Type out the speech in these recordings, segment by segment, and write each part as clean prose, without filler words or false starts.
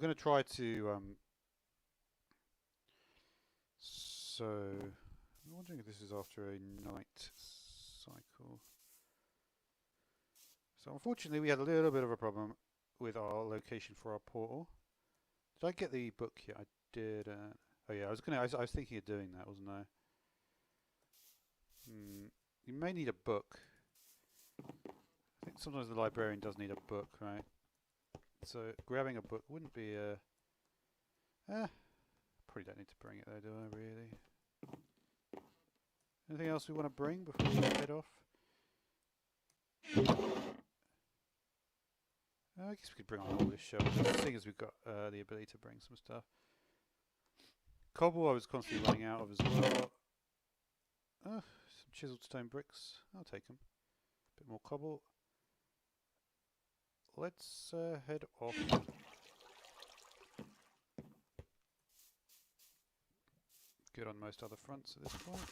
I'm going to try to. So, I'm wondering if this is after a night cycle. So, unfortunately, we had a little bit of a problem with our location for our portal. Did I get the book yet? I did. Oh yeah, I was thinking of doing that, wasn't I? You may need a book. I think sometimes the librarian does need a book, right? So grabbing a book wouldn't be a. Probably don't need to bring it though, do I really? Anything else we want to bring before we head off? I guess we could bring on all this shelves, seeing as we've got the ability to bring some stuff. Cobble I was constantly running out of as well. Some chiseled stone bricks, I'll take them. Bit more cobble. Let's head off. Good on most other fronts at this point.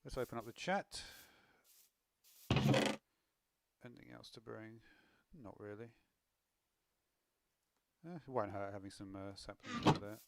Let's open up the chat. Anything else to bring? Not really. It won't hurt having some saplings over there.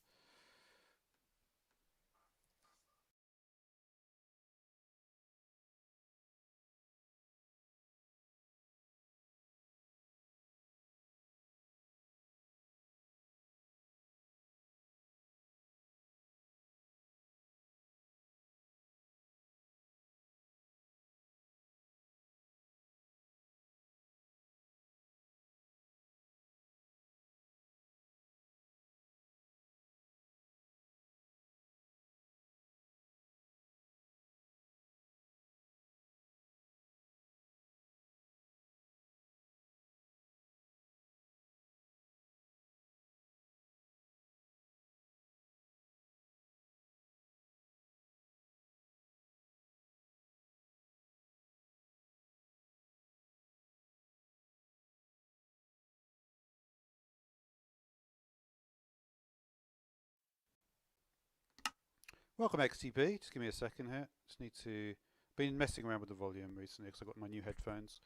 Welcome XTP, just give me a second here. Just need to... Been messing around with the volume recently because I've got my new headphones.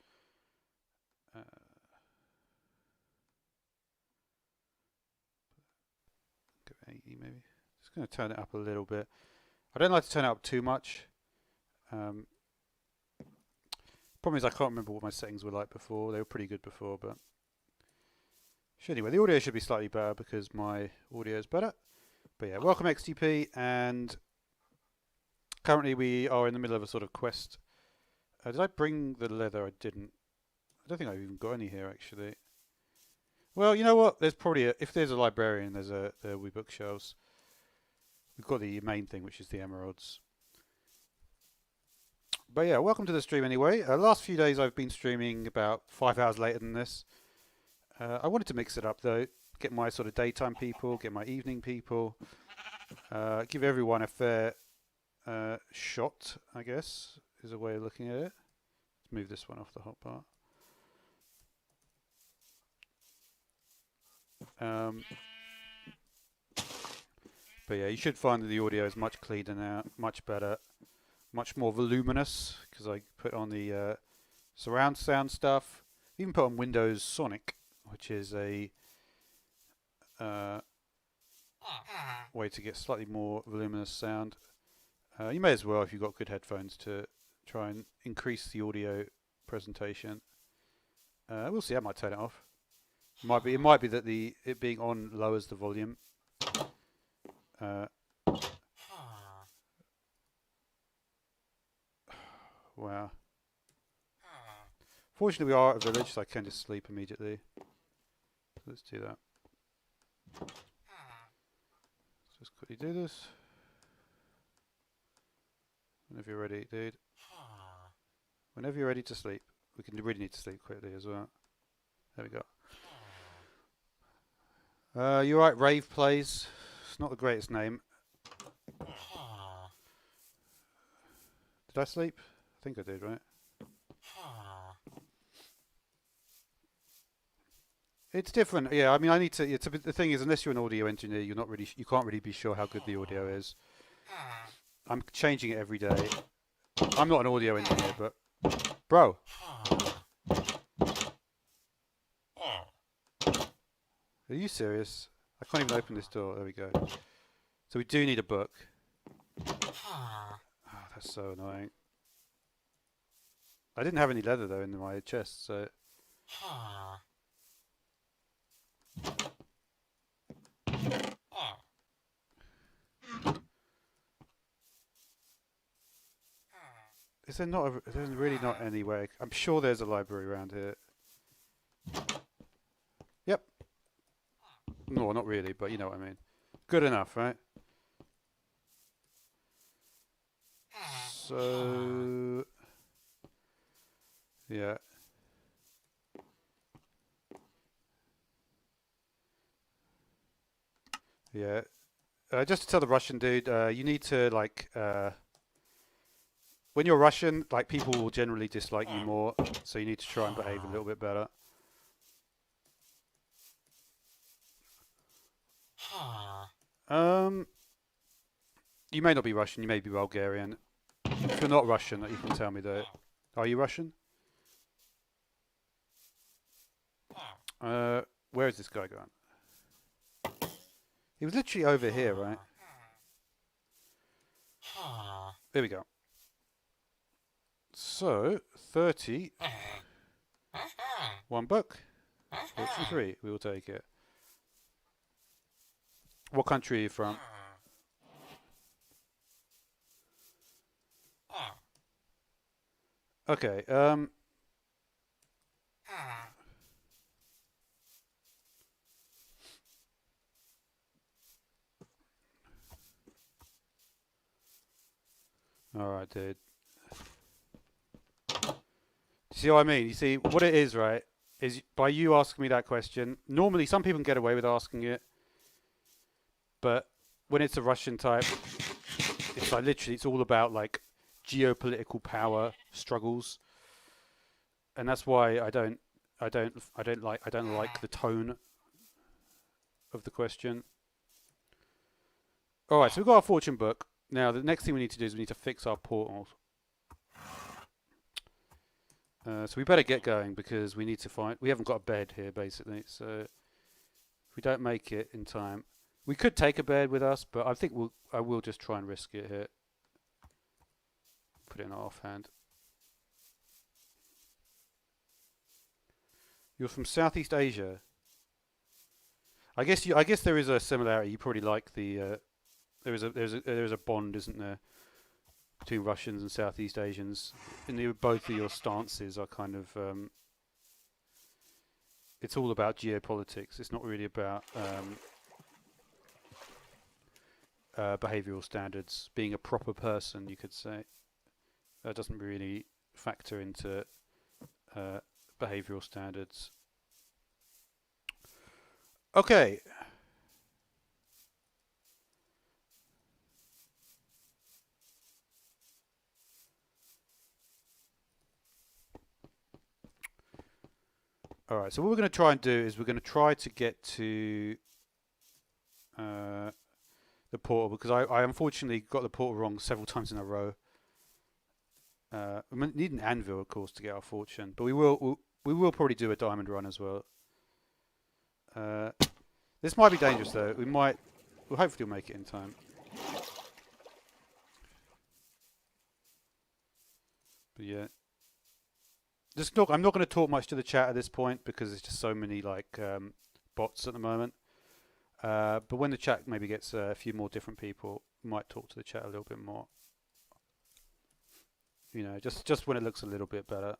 Go 80 maybe. Just going to turn it up a little bit. I don't like to turn it up too much. Problem is I can't remember what my settings were like before. They were pretty good before, but... Anyway, the audio should be slightly better because my audio is better. But yeah, welcome XTP, and currently we are in the middle of a sort of quest. Did I bring the leather? I didn't. I don't think I've even got any here actually. Well, you know what? There's probably if there's a librarian, there will be bookshelves. We've got the main thing, which is the emeralds. But yeah, welcome to the stream anyway. Last few days I've been streaming about 5 hours later than this. I wanted to mix it up though. Get my sort of daytime people, get my evening people, give everyone a fair shot, I guess, is a way of looking at it. Let's move this one off the hotbar. But yeah, you should find that the audio is much cleaner now, much better, much more voluminous, because I put on the surround sound stuff. Even put on Windows Sonic, which is a way to get slightly more voluminous sound. You may as well, if you've got good headphones, to try and increase the audio presentation. We'll see. I might turn it off. It might be that it being on lowers the volume. Wow. Fortunately, we are at a village, so I can just sleep immediately. So let's do that. Let's just quickly do this. Whenever you're ready, dude. Whenever you're ready to sleep. We really need to sleep quickly as well. There we go. You're right, Rave Plays. It's not the greatest name. Did I sleep? I think I did, right? It's different, yeah. I mean, I need to. The thing is, unless you're an audio engineer, you can't really be sure how good the audio is. I'm changing it every day. I'm not an audio engineer, but bro. Are you serious? I can't even open this door. There we go. So we do need a book. Oh, that's so annoying. I didn't have any leather though in my chest, so. Is there not? There's really not any way. I'm sure there's a library around here. Yep. No, not really, but you know what I mean. Good enough, right? So, yeah. Yeah. Just to tell the Russian dude, you need to like when you're Russian, like people will generally dislike you more, so you need to try and behave a little bit better. You may not be Russian, you may be Bulgarian. If you're not Russian, you can tell me though. Are you Russian? Where is this guy going? He was literally over here, right? There we go. So, 30. One book. Fortune 3. We will take it. What country are you from? Okay, alright, dude. See what I mean? You see, what it is, right, is by you asking me that question, normally some people can get away with asking it, but when it's a Russian type, it's like literally, it's all about like geopolitical power struggles, and that's why I don't like the tone of the question. All right, so we've got our fortune book. Now the next thing we need to do is we need to fix our portals. So we better get going because we need to find. We haven't got a bed here basically, so if we don't make it in time, we could take a bed with us, but I think I will just try and risk it here. Put it in our offhand. You're from Southeast Asia. I guess there is a similarity. You probably like the. There's a bond, isn't there, between Russians and Southeast Asians? And both of your stances are kind of. It's all about geopolitics. It's not really about behavioural standards. Being a proper person, you could say, that doesn't really factor into behavioural standards. Okay. Alright, so what we're going to try and do is we're going to try to get to the portal, because I unfortunately got the portal wrong several times in a row. We need an anvil, of course, to get our fortune, but we will probably do a diamond run as well. This might be dangerous though. We'll hopefully make it in time. But yeah. I'm not going to talk much to the chat at this point because there's just so many like bots at the moment. But when the chat maybe gets a few more different people, we might talk to the chat a little bit more. You know, just when it looks a little bit better.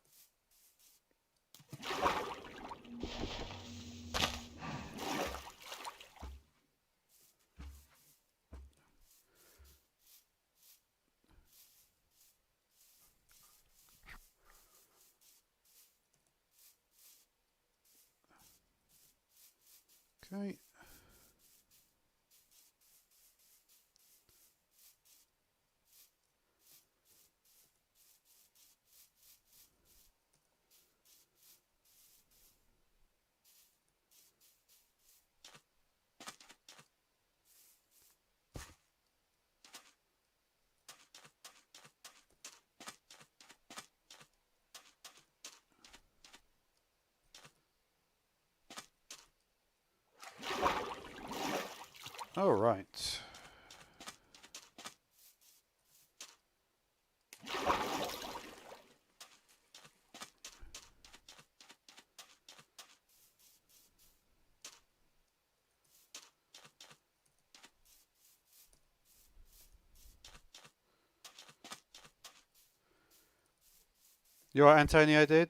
Okay. All right. You all right, Antonio, dude?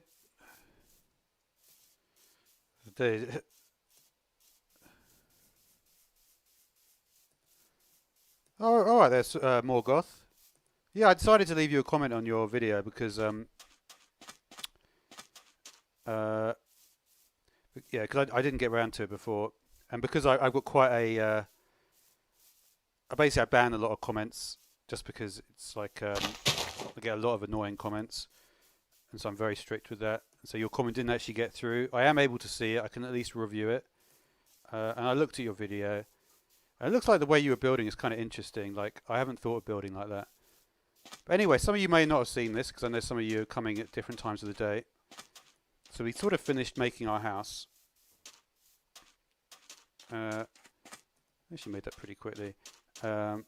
Dude. Oh, all right, there's Morgoth. Yeah, I decided to leave you a comment on your video because uh yeah, because I didn't get around to it before, and because I've got quite a I ban a lot of comments just because it's like I get a lot of annoying comments, and so I'm very strict with that. So your comment didn't actually get through. I am able to see it. I can at least review it, and I looked at your video. And it looks like the way you were building is kind of interesting. Like I haven't thought of building like that. But anyway, some of you may not have seen this because I know some of you are coming at different times of the day. So we sort of finished making our house. Actually made that pretty quickly. So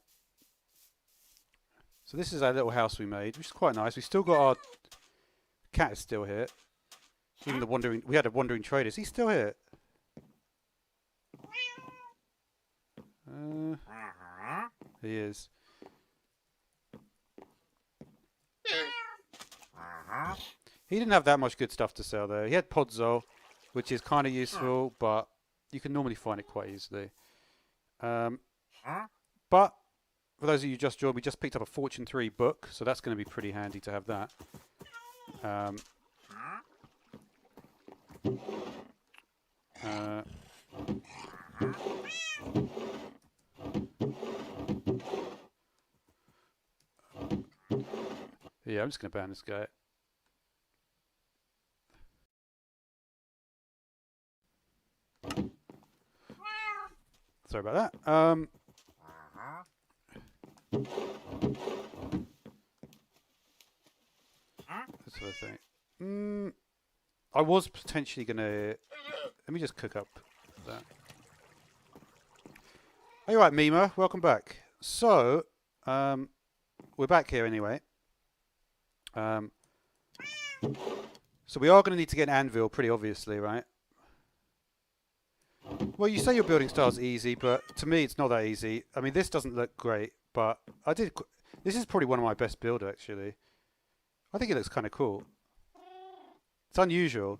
this is our little house we made, which is quite nice. We still got our cat is still here. Even we had a wandering trader. Is he still here? He is. He didn't have that much good stuff to sell though. He had Podzol, which is kind of useful, but you can normally find it quite easily. But for those of you who just joined, we just picked up a Fortune 3 book, so that's going to be pretty handy to have that. Yeah, I'm just going to ban this guy. Sorry about that. That's what I think. I was potentially going to... Let me just cook up that. Are you right, Mima? Welcome back. So, we're back here anyway. So we are going to need to get an anvil, pretty obviously, right? Well, you say your building style's easy, but to me it's not that easy. I mean, this doesn't look great, but this is probably one of my best builds, actually. I think it looks kind of cool. It's unusual.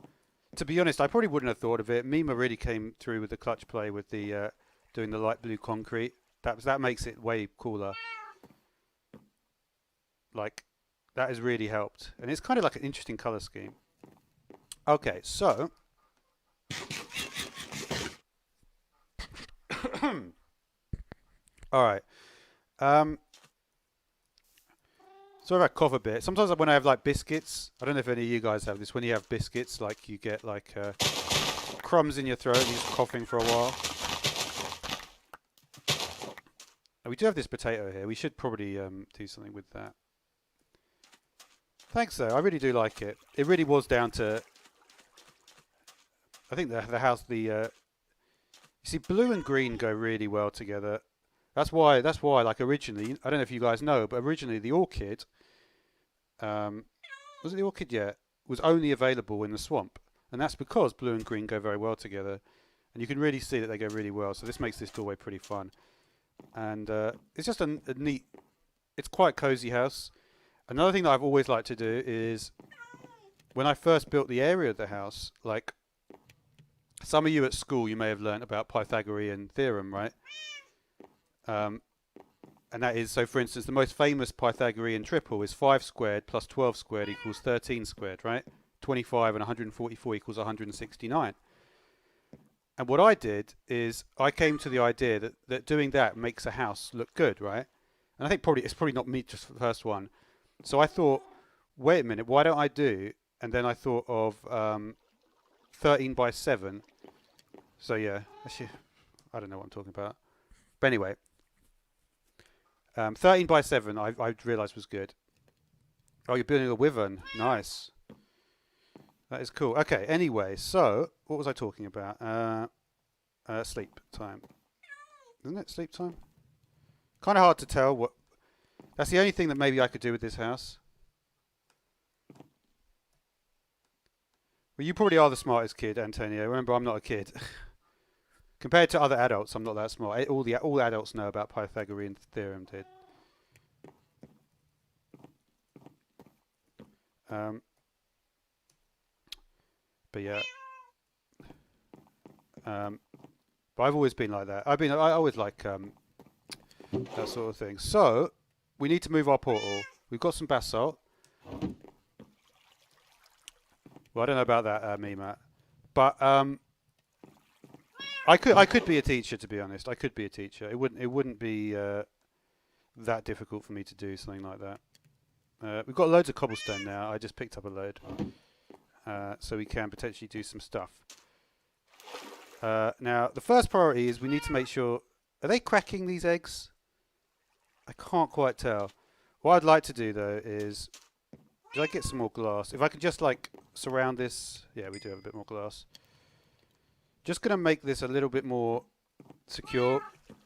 To be honest, I probably wouldn't have thought of it. Mima really came through with the clutch play with the doing the light blue concrete. That makes it way cooler. Like, that has really helped. And it's kind of like an interesting color scheme. Okay, so... Alright. Sorry if I cough a bit. Sometimes when I have like biscuits, I don't know if any of you guys have this, when you have biscuits, like you get like crumbs in your throat and you're just coughing for a while. And we do have this potato here. We should probably do something with that. Thanks though, I really do like it. It really was down to, I think the house, you see blue and green go really well together. That's why like originally, I don't know if you guys know, but originally the orchid, was it the orchid yet? Was only available in the swamp. And that's because blue and green go very well together. And you can really see that they go really well. So this makes this doorway pretty fun. And it's just a neat, it's quite a cozy house. Another thing that I've always liked to do is, when I first built the area of the house, like, some of you at school, you may have learnt about Pythagorean theorem, right? And that is, so for instance, the most famous Pythagorean triple is 5 squared plus 12 squared equals 13 squared, right? 25 and 144 equals 169. And what I did is I came to the idea that doing that makes a house look good, right? And I think it's probably not me just the first one. So I thought, wait a minute, why don't I do? And then I thought of 13 by 7. So yeah, actually, I don't know what I'm talking about. But anyway, 13 by 7 I realised was good. Oh, you're building a wyvern. Nice. That is cool. Okay, anyway, so what was I talking about? Sleep time. Isn't it sleep time? Kind of hard to tell what. That's the only thing that maybe I could do with this house. Well, you probably are the smartest kid, Antonio. Remember, I'm not a kid. Compared to other adults, I'm not that smart. All adults know about Pythagorean theorem, dude. But yeah. But I've always been like that. I always like that sort of thing. So we need to move our portal. We've got some basalt. Well, I don't know about that, me, Matt. But I could be a teacher, to be honest. I could be a teacher. It wouldn't be that difficult for me to do something like that. We've got loads of cobblestone now. I just picked up a load, so we can potentially do some stuff. Now, the first priority is we need to make sure... Are they cracking these eggs? I can't quite tell. What I'd like to do, though, is... Did I get some more glass? If I could just, like, surround this... Yeah, we do have a bit more glass. Just going to make this a little bit more secure,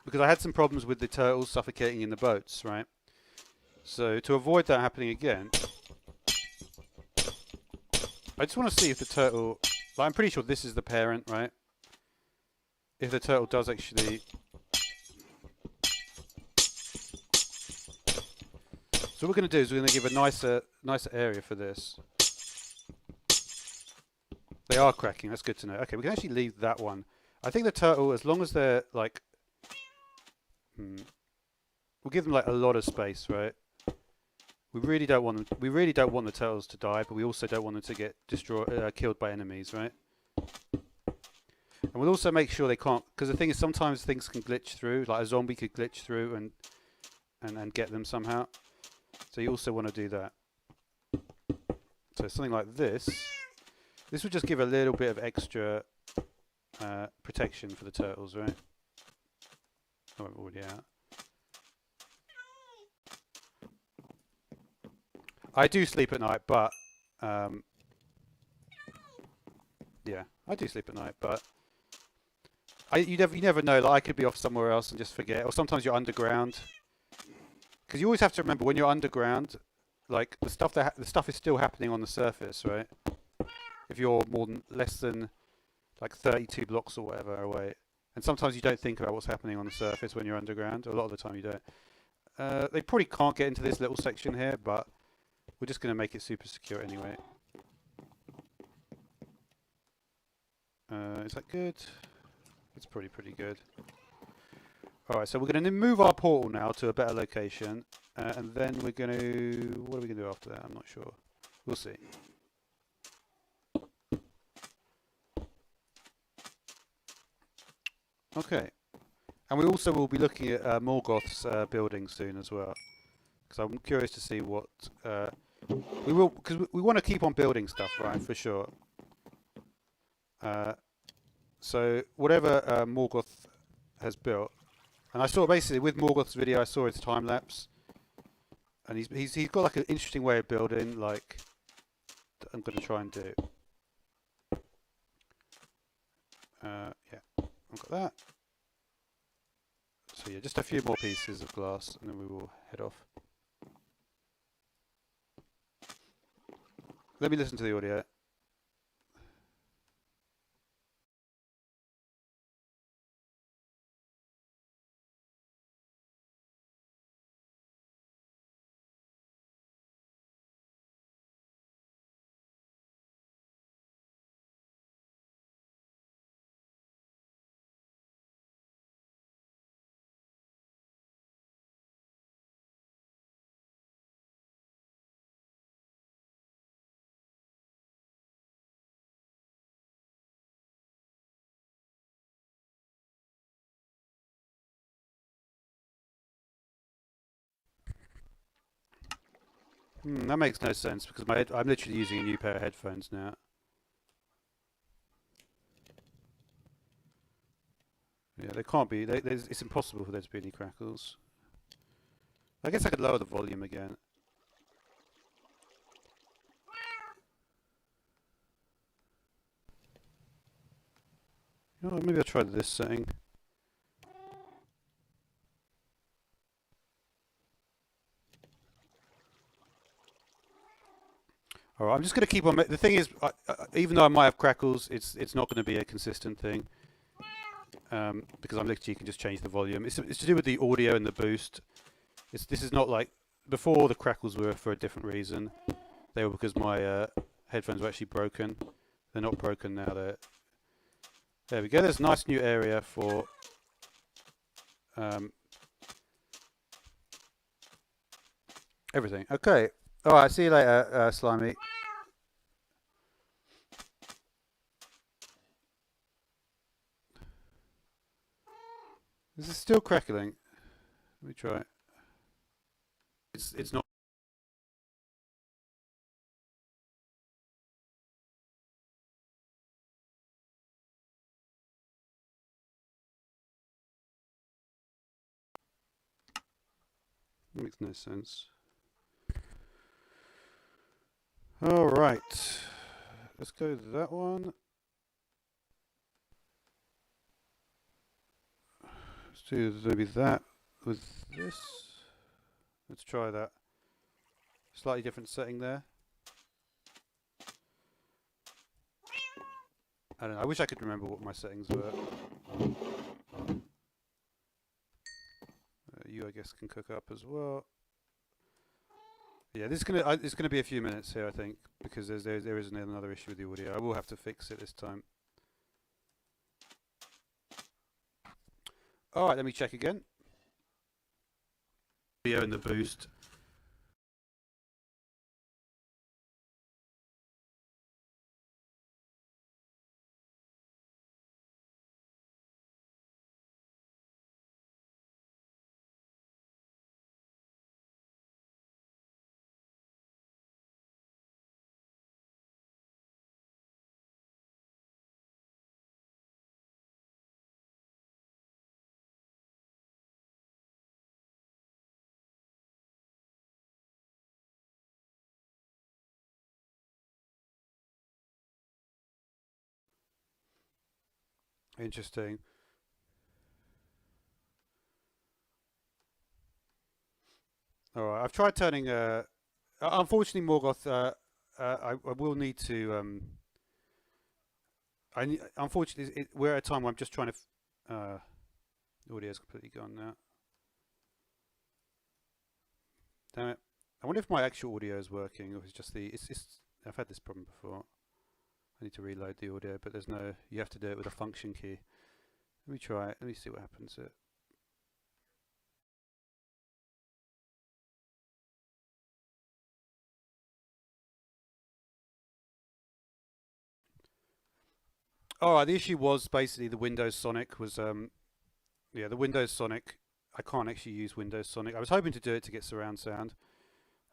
because I had some problems with the turtles suffocating in the boats, right? So, to avoid that happening again... I just want to see if the turtle... Like, I'm pretty sure this is the parent, right? If the turtle does actually... So what we're going to do is we're going to give a nicer area for this. They are cracking, that's good to know. Okay, we can actually leave that one. I think the turtle, as long as they're like... we'll give them like a lot of space, right? We really don't want them... We really don't want the turtles to die, but we also don't want them to get killed by enemies, right? And we'll also make sure they can't... Because the thing is, sometimes things can glitch through. Like a zombie could glitch through and get them somehow. So you also want to do that. So something like this. This would just give a little bit of extra protection for the turtles, right? Oh, I'm already out. I do sleep at night, but... yeah, I do sleep at night, but... You never know, like I could be off somewhere else and just forget. Or sometimes you're underground. Because you always have to remember, when you're underground, like the stuff is still happening on the surface, right? If you're less than like 32 blocks or whatever away, and sometimes you don't think about what's happening on the surface when you're underground. A lot of the time you don't. They probably can't get into this little section here, but we're just going to make it super secure anyway. Is that good? It's pretty good. Alright, so we're going to move our portal now to a better location, and then we're going to... What are we going to do after that? I'm not sure. We'll see. Okay. And we also will be looking at Morgoth's building soon as well, because I'm curious to see what... we will, because we want to keep on building stuff, right, for sure. So whatever Morgoth has built, and I saw basically with Morgoth's video, I saw his time lapse, and he's got like an interesting way of building, like that I'm going to try and do. Yeah, I've got that. So yeah, just a few more pieces of glass, and then we will head off. Let me listen to the audio. That makes no sense because I'm literally using a new pair of headphones now. Yeah, there can't be. It's impossible for there to be any crackles. I guess I could lower the volume again. You know what, maybe I'll try this setting. All right, I'm just going to keep on. The thing is, even though I might have crackles, it's not going to be a consistent thing because I'm literally can just change the volume. It's to do with the audio and the boost. This is not like before. The crackles were for a different reason. They were because my headphones were actually broken. They're not broken now. There we go. There's a nice new area for everything. Okay. All right. See you later, Slimy. This is still crackling. Let me try it. It's not. Makes no sense. All right. Let's go to that one. Let's do maybe that with this. Let's try that. Slightly different setting there. I don't know. I wish I could remember what my settings were. You, I guess, can cook up as well. Yeah, this is it's gonna be a few minutes here, I think, because there is another issue with the audio. I will have to fix it this time. All right, let me check again. Video and the boost. Interesting. All right, I've tried turning. Unfortunately, Morgoth, I will need to. Unfortunately, we're at a time where I'm just trying to. Audio's completely gone now. Damn it! I wonder if my actual audio is working, or it's just the. I've had this problem before. I need to reload the audio, but there's no. You have to do it with a function key. Let me try it. Let me see what happens. Alright, the issue was basically the Windows Sonic was, yeah, the Windows Sonic, I can't actually use Windows Sonic. I was hoping to do it to get surround sound.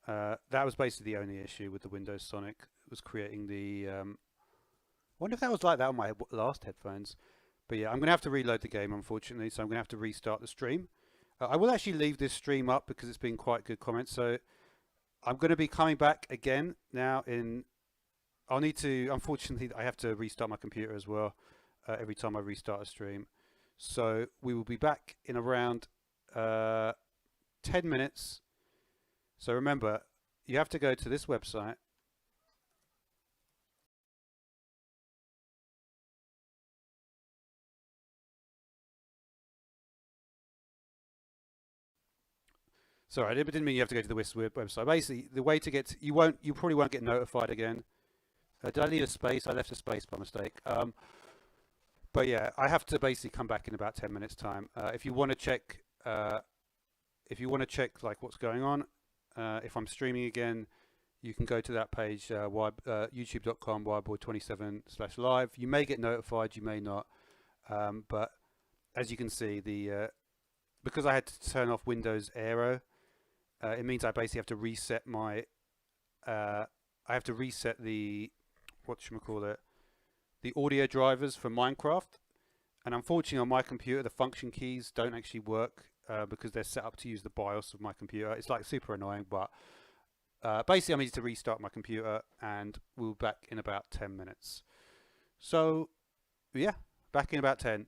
That was basically the only issue with the Windows Sonic, was creating the, I wonder if that was like that on my last headphones. But yeah, I'm going to have to reload the game, unfortunately, so I'm going to have to restart the stream. I will actually leave this stream up because it's been quite good comments, so I'm going to be coming back again now in... I'll need to, unfortunately, I have to restart my computer as well every time I restart a stream. So we will be back in around 10 minutes. So remember, you have to go to this website. Sorry, I didn't mean you have to go to the website. Basically, the way to get, you probably won't get notified again. Did I need a space? I left a space by mistake. But yeah, I have to basically come back in about 10 minutes time. If you want to check, like what's going on, if I'm streaming again, you can go to that page, youtube.com/wiredboy27/live. You may get notified, you may not. But as you can see, because I had to turn off Windows Aero, it means I basically have to reset my. I have to reset the the audio drivers for Minecraft, and unfortunately on my computer the function keys don't actually work because they're set up to use the BIOS of my computer. It's like super annoying, but basically I need to restart my computer, and we'll be back in about 10 minutes. So yeah, back in about 10.